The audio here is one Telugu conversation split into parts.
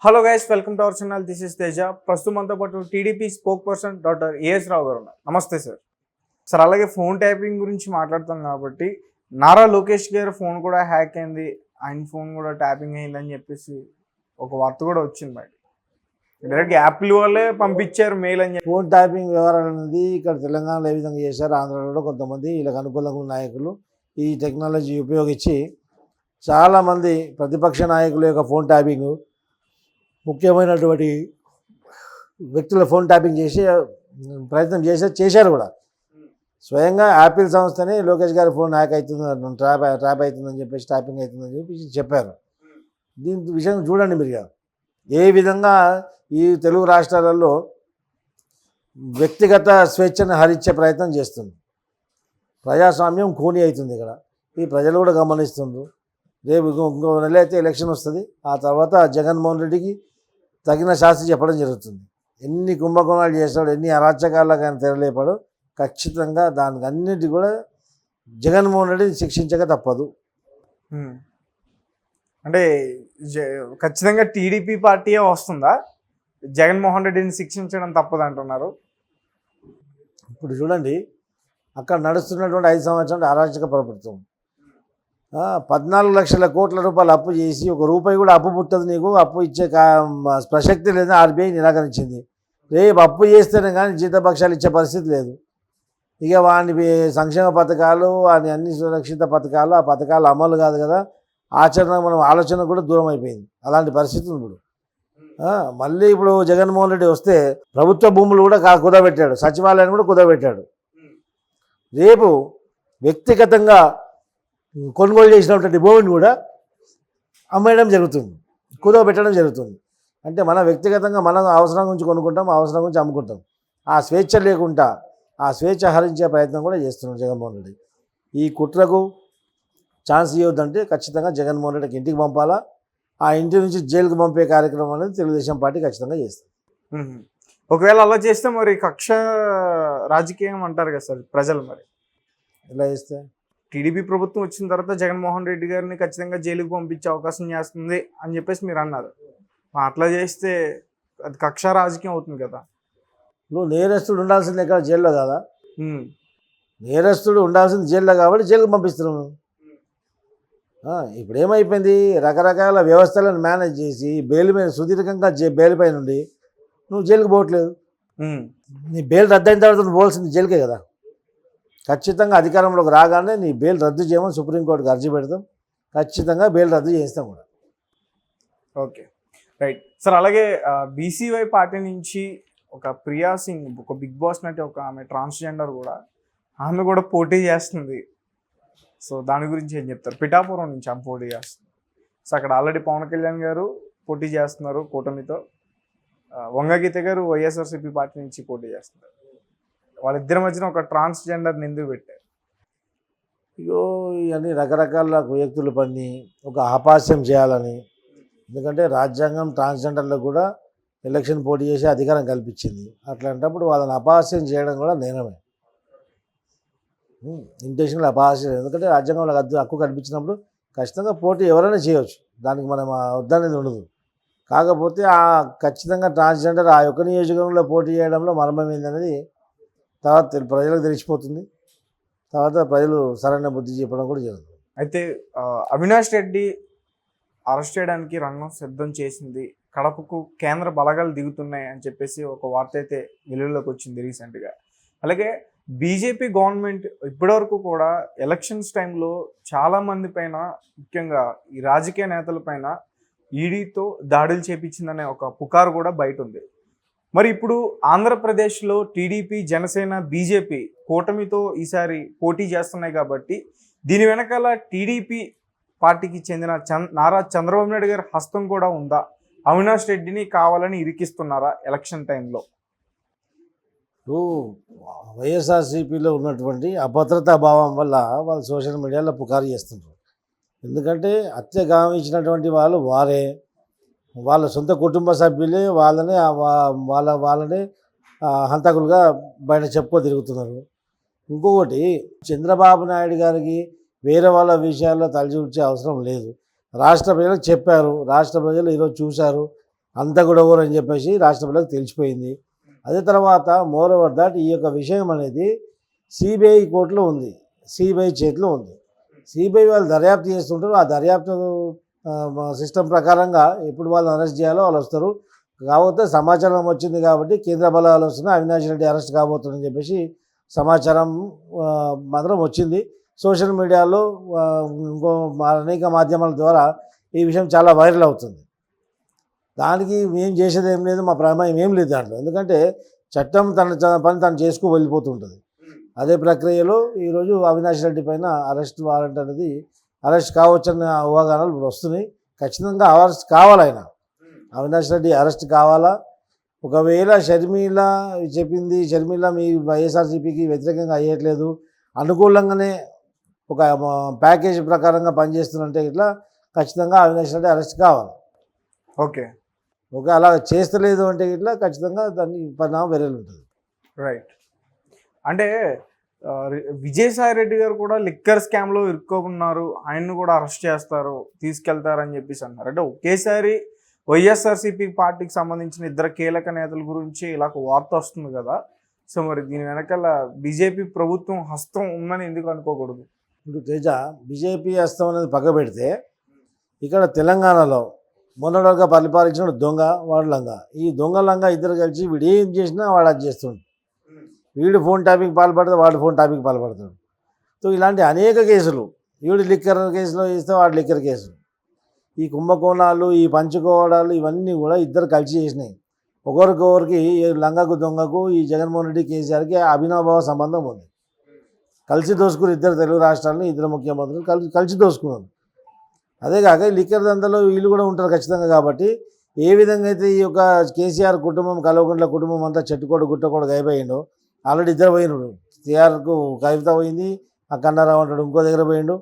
Hello guys, welcome to our channel. This is Teja. ప్రస్తుతం మనతో పాటు TDP spokesperson doctor A S Rao గారు ఉన్నారు. నమస్తే సార్. సార్, అలాగే ఫోన్ ట్యాపింగ్ గురించి మాట్లాడుతాం కాబట్టి నారా లోకేష్ గారి ఫోన్ కూడా హ్యాక్ అయింది, ఆయన ఫోన్ కూడా ట్యాపింగ్ అయిందని చెప్పేసి ఒక వార్త కూడా వచ్చింది బయట. డైరెక్ట్ యాప్ల వాళ్ళే పంపించారు మెయిల్ అని చెప్పి. ఫోన్ ట్యాపింగ్ వ్యవహారం అనేది ఇక్కడ తెలంగాణలో ఏ విధంగా చేశారు, ఆంధ్రాలో కొంతమంది వీళ్ళకి అనుకూలంగా ఉన్న నాయకులు ఈ టెక్నాలజీ ఉపయోగించి చాలామంది ప్రతిపక్ష నాయకుల యొక్క ఫోన్ ట్యాపింగ్, ముఖ్యమైనటువంటి వ్యక్తుల ఫోన్ ట్యాపింగ్ చేసి ప్రయత్నం చేశారు కూడా. స్వయంగా యాపిల్ సంస్థనే లోకేష్ గారి ఫోన్ హ్యాక్ అవుతుంది, ట్రాప్ అవుతుందని చెప్పేసి, ట్యాపింగ్ అవుతుందని చెప్పేసి చెప్పారు. దీని విషయం చూడండి మీరు, ఏ విధంగా ఈ తెలుగు రాష్ట్రాలలో వ్యక్తిగత స్వేచ్ఛను హరించే ప్రయత్నం చేస్తుంది. ప్రజాస్వామ్యం ఖూనీ అవుతుంది ఇక్కడ. ఈ ప్రజలు కూడా గమనిస్తుండ్రు. రేపు ఇంకో నెల అయితే ఎలక్షన్ వస్తుంది. ఆ తర్వాత జగన్మోహన్ రెడ్డికి తగిన శాస్తి చెప్పడం జరుగుతుంది. ఎన్ని కుంభకోణాలు చేస్తాడు, ఎన్ని అరాచకాలకు ఆయన తెరలేపాడు, ఖచ్చితంగా దానికి అన్నిటి కూడా జగన్మోహన్ రెడ్డిని శిక్షించక తప్పదు. అంటే ఖచ్చితంగా టీడీపీ పార్టీయే వస్తుందా? జగన్మోహన్ రెడ్డిని శిక్షించడం తప్పదు అంటున్నారు. ఇప్పుడు చూడండి, అక్కడ నడుస్తున్నటువంటి 5 సంవత్సరాల అరాచక ప్రభుత్వం 14 లక్షల కోట్ల రూపాయలు అప్పు చేసి, ఒక రూపాయి కూడా అప్పు పుట్టదు, నీకు అప్పు ఇచ్చే ప్రసక్తి లేదని ఆర్బీఐ నిరాకరించింది. రేపు అప్పు చేస్తేనే కానీ జీతపక్షాలు ఇచ్చే పరిస్థితి లేదు. ఇక వాని సంక్షేమ పథకాలు, వాని అన్ని సురక్షిత పథకాలు, ఆ పథకాలు అమలు కాదు కదా, ఆచరణ మనం ఆలోచన కూడా దూరం అయిపోయింది. అలాంటి పరిస్థితి ఇప్పుడు. మళ్ళీ ఇప్పుడు జగన్మోహన్ రెడ్డి వస్తే ప్రభుత్వ భూములు కూడా కుదబెట్టాడు, సచివాలయాన్ని కూడా కుదబెట్టాడు. రేపు వ్యక్తిగతంగా కొనుగోలు చేసినటువంటి భూమిని కూడా అమ్మేయడం జరుగుతుంది, కుదబెట్టడం జరుగుతుంది. అంటే మన వ్యక్తిగతంగా మనం అవసరం గురించి కొనుక్కుంటాం, అవసరం గురించి అమ్ముకుంటాం. ఆ స్వేచ్ఛ లేకుండా ఆ స్వేచ్ఛ హరించే ప్రయత్నం కూడా చేస్తున్నాడు జగన్మోహన్ రెడ్డి. ఈ కుట్రకు ఛాన్స్ ఇవ్వద్దంటే ఖచ్చితంగా జగన్మోహన్ రెడ్డికి ఇంటికి పంపాలా. ఆ ఇంటి నుంచి జైలుకు పంపే కార్యక్రమం అనేది తెలుగుదేశం పార్టీ ఖచ్చితంగా చేస్తుంది. ఒకవేళ అలా చేస్తే మరి కక్ష రాజకీయం అంటారు కదా సార్ ప్రజలు, మరి ఎలా చేస్తే? టీడీపీ ప్రభుత్వం వచ్చిన తర్వాత జగన్మోహన్ రెడ్డి గారిని ఖచ్చితంగా జైలుకు పంపించే అవకాశం చేస్తుంది అని చెప్పేసి మీరు అన్నారు. అట్లా చేస్తే అది కక్ష రాజకీయం అవుతుంది కదా. నువ్వు నేరస్తుడు ఉండాల్సింది ఎక్కడ? జైల్లో కదా. నేరస్తుడు ఉండాల్సింది జైల్లో కాబట్టి జైలుకు పంపిస్తున్నావు. ఇప్పుడు ఏమైపోయింది, రకరకాల వ్యవస్థలను మేనేజ్ చేసి బెయిల్ మీద సుదీర్ఘంగా బెయిల్ పై నుండి నువ్వు జైలుకు పోవట్లేదు. నీ బెయిల్ రద్దయిన తర్వాత నువ్వు పోవాల్సింది జైలుకే కదా. ఖచ్చితంగా అధికారంలోకి రాగానే నీ బెయిల్ రద్దు చేయమని సుప్రీంకోర్టుకి అర్జీ పెడతాం. ఖచ్చితంగా బెయిల్ రద్దు చేయిస్తాం కూడా. Okay, right sir. అలాగే బీసీవై పార్టీ నుంచి ఒక ప్రియా సింగ్, ఒక బిగ్ బాస్ నటి, ఒక ఆమె ట్రాన్స్జెండర్ కూడా, ఆమె కూడా పోటీ చేస్తుంది. సో దాని గురించి ఏం చెప్తారు? పిఠాపురం నుంచి ఆమె పోటీ చేస్తుంది. సో అక్కడ ఆల్రెడీ పవన్ కళ్యాణ్ గారు పోటీ చేస్తున్నారు కూటమితో. వంగగీత గారు వైఎస్ఆర్సీపీ పార్టీ నుంచి పోటీ చేస్తున్నారు. వాళ్ళిద్దరి మధ్యన ఒక ట్రాన్స్జెండర్ని ఎందుకు పెట్టారు? ఇగో ఇవన్నీ రకరకాల వ్యక్తులు పని ఒక అపహాస్యం చేయాలని. ఎందుకంటే రాజ్యాంగం ట్రాన్స్జెండర్లకు కూడా ఎలక్షన్ పోటీ చేసి అధికారం కల్పించింది. అట్లాంటప్పుడు వాళ్ళని అపహాస్యం చేయడం కూడా నేరమే, ఇంటెన్షనల్ అపహాస్యం. ఎందుకంటే రాజ్యాంగంలో హక్కు కల్పించినప్పుడు ఖచ్చితంగా పోటీ ఎవరైనా చేయవచ్చు, దానికి మనం వద్దనేది ఉండదు. కాకపోతే ఖచ్చితంగా ట్రాన్స్జెండర్ ఆ యొక్క నియోజకవర్గంలో పోటీ చేయడంలో మర్మం ఏందనేది తర్వాత ప్రజలకు తెలిసిపోతుంది. తర్వాత ప్రజలు సరైన బుద్ధి చెప్పడం కూడా జరుగుతుంది. అయితే అవినాష్ రెడ్డి అరెస్ట్ చేయడానికి రంగం సిద్ధం చేసింది, కడపకు కేంద్ర బలగాలు దిగుతున్నాయి అని చెప్పేసి ఒక వార్త అయితే వెలుగులోకి వచ్చింది రీసెంట్గా. అలాగే బీజేపీ గవర్నమెంట్ ఇప్పటివరకు కూడా ఎలక్షన్స్ టైంలో చాలామంది పైన, ముఖ్యంగా ఈ రాజకీయ నేతల పైన ఈడీతో దాడులు చేపించిందనే ఒక పుకారు కూడా బయట ఉంది. మరి ఇప్పుడు ఆంధ్రప్రదేశ్లో టీడీపీ, జనసేన, బీజేపీ కూటమితో ఈసారి పోటీ చేస్తున్నాయి కాబట్టి దీని వెనకాల టీడీపీ పార్టీకి చెందిన నారా చంద్రబాబు నాయుడు గారి హస్తం కూడా ఉందా? అవినాష్ రెడ్డిని కావాలని ఇరికిస్తున్నారా ఎలక్షన్ టైంలో? వైఎస్ఆర్సీపీలో ఉన్నటువంటి అభద్రతా భావం వల్ల వాళ్ళు సోషల్ మీడియాలో పుకారు చేస్తుంటారు. ఎందుకంటే హత్య గావించినటువంటి వాళ్ళు వారే, వాళ్ళ సొంత కుటుంబ సభ్యులే వాళ్ళనే హంతకులుగా బయట తిరుగుతున్నారు. ఇంకొకటి, చంద్రబాబు నాయుడు గారికి వేరే వాళ్ళ విషయాల్లో తలచూర్చే అవసరం లేదు. రాష్ట్ర ప్రజలకు చెప్పారు, రాష్ట్ర ప్రజలు ఈరోజు చూశారు. అంతా కూడా ఎవరు అని చెప్పేసి రాష్ట్ర ప్రజలకు తెలిసిపోయింది. అదే తర్వాత మోర్ ఓవర్ దాట్ ఈ యొక్క విషయం అనేది సిబిఐ కోర్టులో ఉంది, సిబిఐ చేతిలో ఉంది. సిబిఐ వాళ్ళు దర్యాప్తు చేస్తుంటారు. ఆ దర్యాప్తు సిస్టమ్ ప్రకారంగా ఎప్పుడు వాళ్ళని అరెస్ట్ చేయాలో వాళ్ళు వస్తారు. కాకపోతే సమాచారం వచ్చింది కాబట్టి కేంద్ర బలాలు వస్తున్నాయి, అవినాష్ రెడ్డి అరెస్ట్ కాబోతుందని చెప్పేసి సమాచారం మాత్రం వచ్చింది. సోషల్ మీడియాలో ఇంకో అనేక మాధ్యమాల ద్వారా ఈ విషయం చాలా వైరల్ అవుతుంది. దానికి మేము చేసేది ఏం లేదు, మా ప్రమేయం ఏం లేదు దాంట్లో. ఎందుకంటే చట్టం తన పని తను చేసుకు వెళ్ళిపోతుంటుంది. అదే ప్రక్రియలో ఈరోజు అవినాష్ రెడ్డి పైన అరెస్ట్ వారెంట్ అనేది అరెస్ట్ కావచ్చన్న ఊహాగానాలు ఇప్పుడు వస్తున్నాయి. ఖచ్చితంగా అరెస్ట్ కావాలి, ఆయన అవినాష్ రెడ్డి అరెస్ట్ కావాలా. ఒకవేళ షర్మిల చెప్పింది, షర్మిల మీ వైఎస్ఆర్సీపీకి వ్యతిరేకంగా అయ్యట్లేదు, అనుకూలంగానే ఒక ప్యాకేజ్ ప్రకారంగా పనిచేస్తున్నంటే ఇట్లా ఖచ్చితంగా అవినాష్ రెడ్డి అరెస్ట్ కావాలి. ఓకే, అలా చేస్తలేదు అంటే ఇట్లా ఖచ్చితంగా దాన్ని పరిణామం వేరేలు ఉంటుంది. రైట్. అంటే విజయసాయి రెడ్డి గారు కూడా లిక్కర్ స్కామ్లో ఇరుక్కోకున్నారు, ఆయన్ని కూడా అరెస్ట్ చేస్తారు, తీసుకెళ్తారని చెప్పేసి అన్నారు. అంటే ఒకేసారి వైఎస్ఆర్సీపీ పార్టీకి సంబంధించిన ఇద్దరు కీలక నేతల గురించి ఇలా ఒక వార్త వస్తుంది కదా. సో మరి దీని వెనకాల బీజేపీ ప్రభుత్వం హస్తం ఉందని ఎందుకు అనుకోకూడదు? ఇప్పుడు తేజ, బీజేపీ హస్తం అనేది పక్క పెడితే ఇక్కడ తెలంగాణలో మొన్నటిగా పరిపాలించిన దొంగ వాడు లంగా, ఈ దొంగ లంగా ఇద్దరు కలిసి వీడు ఏం చేసినా వాడు అది చేస్తుండు. వీడు ఫోన్ ట్యాపింగ్ పాల్పడితే వాడు ఫోన్ ట్యాపింగ్ పాల్పడతాడు. సో ఇలాంటి అనేక కేసులు, వీడు లిక్కర్ కేసులో వేస్తే వాడు లిక్కర్ కేసులు, ఈ కుంభకోణాలు, ఈ పంచుకోవడాలు ఇవన్నీ కూడా ఇద్దరు కలిసి చేసినాయి. ఒకరికొకరికి లంగకు దొంగకు ఈ జగన్మోహన్ రెడ్డి కేసీఆర్కి అభినవభావ సంబంధం ఉంది. కలిసి దోసుకుని ఇద్దరు తెలుగు రాష్ట్రాలను ఇద్దరు ముఖ్యమంత్రులు కలిసి దోసుకున్నారు. అదే కాక లిక్కర్ దందలో వీళ్ళు కూడా ఉంటారు ఖచ్చితంగా. కాబట్టి ఏ విధంగా అయితే ఈ యొక్క కేసీఆర్ కుటుంబం, కల్వకుంట్ల కుటుంబం అంతా చెట్టుకోడు గుట్టకోడు గైపోయిండు. ఆల్రెడీ ఇద్దరు పోయినాడు. కేఆర్కు కవిత పోయింది, ఆ కన్నారావు అంటాడు ఇంకో దగ్గర పోయిండు,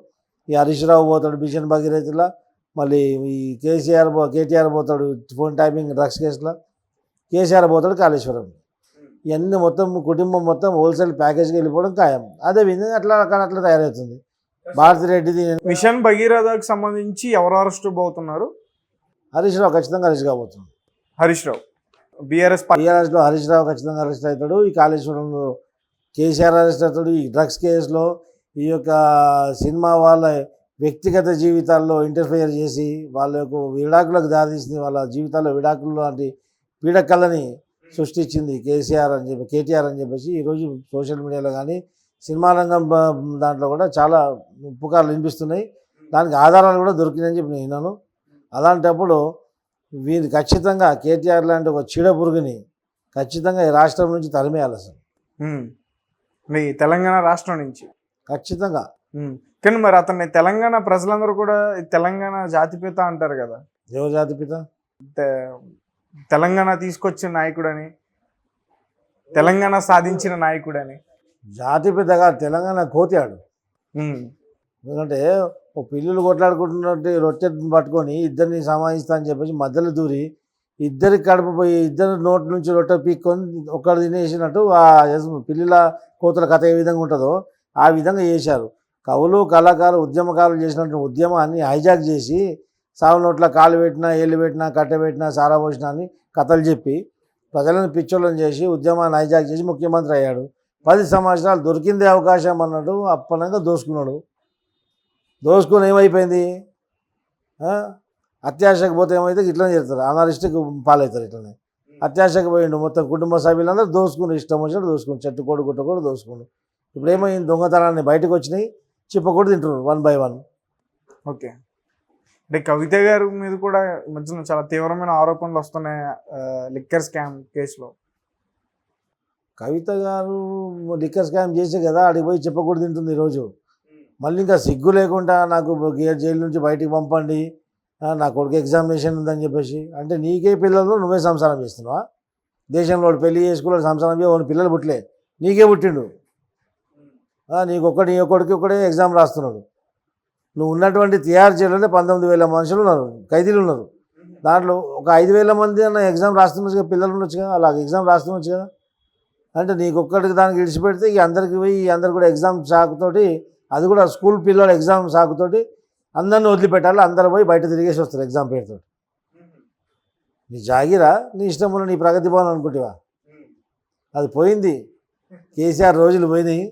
ఈ హరీష్ రావు పోతాడు మిషన్ భగీరథలా, మళ్ళీ ఈ కేటీఆర్ పోతాడు ఫోన్ ట్యాపింగ్ డ్రగ్స్ కేసులో, కేసీఆర్ పోతాడు కాళేశ్వరం. ఇవన్నీ మొత్తం కుటుంబం మొత్తం హోల్సేల్ ప్యాకేజ్కి వెళ్ళిపోవడం ఖాయం. అదే విధంగా అట్లా తయారవుతుంది. భారతిరెడ్డిది మిషన్ భగీరథకు సంబంధించి ఎవరు అరెస్ట్ అవుతున్నారు? హరీష్ రావు ఖచ్చితంగా అరెస్ట్ కాబోతుంది. హరీష్ రావు బీఆర్ఎస్లో హరీష్ రావు ఖచ్చితంగా అరెస్ట్ అవుతాడు. ఈ కాళేశ్వరంలో కేసీఆర్ అరెస్ట్ అవుతాడు. ఈ డ్రగ్స్ కేసులో ఈ యొక్క సినిమా వాళ్ళ వ్యక్తిగత జీవితాల్లో ఇంటర్ఫియర్ చేసి వాళ్ళ యొక్క విడాకులకు దారితీసింది, వాళ్ళ జీవితాల్లో విడాకులు లాంటి పీడకలని సృష్టించింది కేటీఆర్ అని చెప్పేసి ఈరోజు సోషల్ మీడియాలో కానీ సినిమా రంగం దాంట్లో కూడా చాలా పుకార్లు వినిపిస్తున్నాయి. దానికి ఆధారాలు కూడా దొరికినాయని చెప్పి నేను విన్నాను. అలాంటప్పుడు వీరు ఖచ్చితంగా కేటీఆర్ లాంటి ఒక చీడ పురుగుని ఖచ్చితంగా ఈ రాష్ట్రం నుంచి తరిమేయాలి అసలు, మీ తెలంగాణ రాష్ట్రం నుంచి ఖచ్చితంగా. కానీ మరి అతన్ని తెలంగాణ ప్రజలందరూ కూడా తెలంగాణ జాతిపిత అంటారు కదా. ఎవరు జాతిపిత? తెలంగాణ తీసుకొచ్చిన నాయకుడని, తెలంగాణ సాధించిన నాయకుడని. జాతిపితగా తెలంగాణ కోతాడు. ఎందుకంటే ఓ పిల్లలు కొట్లాడుకుంటున్నట్టు రొట్టె పట్టుకొని ఇద్దరిని సమాధిస్తా అని చెప్పేసి మధ్యలో దూరి ఇద్దరి కడుపు పోయి ఇద్దరు నోటి నుంచి రొట్టె పీక్కొని ఒక్కడు తినేసినట్టు ఆ పిల్లల కోతల కథ ఏ విధంగా ఉంటుందో ఆ విధంగా చేశారు. కవులు, కళాకారులు, ఉద్యమకారులు చేసినట్టు ఉద్యమాన్ని హైజాక్ చేసి సాగు నోట్ల కాలు పెట్టినా, ఏళ్ళు పెట్టినా, కట్టె పెట్టినా, సారా పోసినా అని కథలు చెప్పి ప్రజలను పిచ్చోళ్ళని చేసి ఉద్యమాన్ని హైజాక్ చేసి ముఖ్యమంత్రి అయ్యాడు. 10 సంవత్సరాలు దొరికిందే అవకాశం అన్నట్టు అప్పనంగా దోసుకున్నాడు. దోసుకుని ఏమైపోయింది, అత్యాశకు పోతే ఏమైతే ఇట్లనే చేస్తారు, అనారిస్టిక్ పాలవుతారు. ఇట్లనే అత్యాశకు పోయిండు. మొత్తం కుటుంబ సభ్యులందరూ దోసుకుని ఇష్టం వచ్చినట్టు దోసుకుని చెట్టుకోడు గుట్టకోడు దోసుకుని. ఇప్పుడు ఏమైంది, దొంగతనాన్ని బయటకు వచ్చినాయి, చిప్పకూడ తింటున్నారు 1 by 1. ఓకే, అంటే కవిత గారి మీద కూడా ఈ మధ్యన చాలా తీవ్రమైన ఆరోపణలు వస్తున్నాయి లిక్కర్ స్కామ్ కేసులో. కవిత గారు లిక్కర్ స్కామ్ చేసే కదా అడిగి పోయి చెప్పకూడదు తింటుంది ఈరోజు. మళ్ళీ ఇంకా సిగ్గు లేకుండా నాకు జైలు నుంచి బయటికి పంపండి, నా కొడుకు ఎగ్జామినేషన్ ఉందని చెప్పేసి. అంటే నీకే పిల్లలు నువ్వే సంసారం చేస్తున్నావా? దేశంలో పెళ్లి చేసుకున్నాడు, సంసారం వాడు పిల్లలు పుట్టలే, నీకే పుట్టిండు. నీ కొడుకు ఒక్కడే ఎగ్జామ్ రాస్తున్నాడు. నువ్వు ఉన్నటువంటి తిహార్ జైల్లోనే 19,000 మనుషులు ఉన్నారు, ఖైదీలు ఉన్నారు. దాంట్లో ఒక 5,000 మంది అన్న ఎగ్జామ్ రాస్తుండొచ్చు, పిల్లలు ఉండొచ్చు కదా, అలాగ ఎగ్జామ్ రాస్తుండొచ్చు కదా. అంటే నీకు ఒక్కడికి దానికి విడిచిపెడితే ఈ అందరికి పోయి అందరు కూడా ఎగ్జామ్ సాకుతోటి, అది కూడా స్కూల్ పిల్లల ఎగ్జామ్ సాకుతోటి అందరిని వదిలిపెట్టాలి. అందరు పోయి బయట తిరిగేసి వస్తారు ఎగ్జామ్ పేరుతో. నీ జాగిరా నీ ఇష్టం ఉన్న నీ ప్రగతి భవన్ అనుకుంటావా? అది పోయింది. కేసీఆర్ రోజులు పోయినాయి.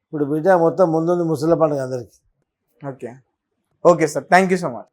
ఇప్పుడు బిడ్డ మొత్తం ముందుంది ముసలి పండుగ అందరికీ. Okay okay sir, thank you so much.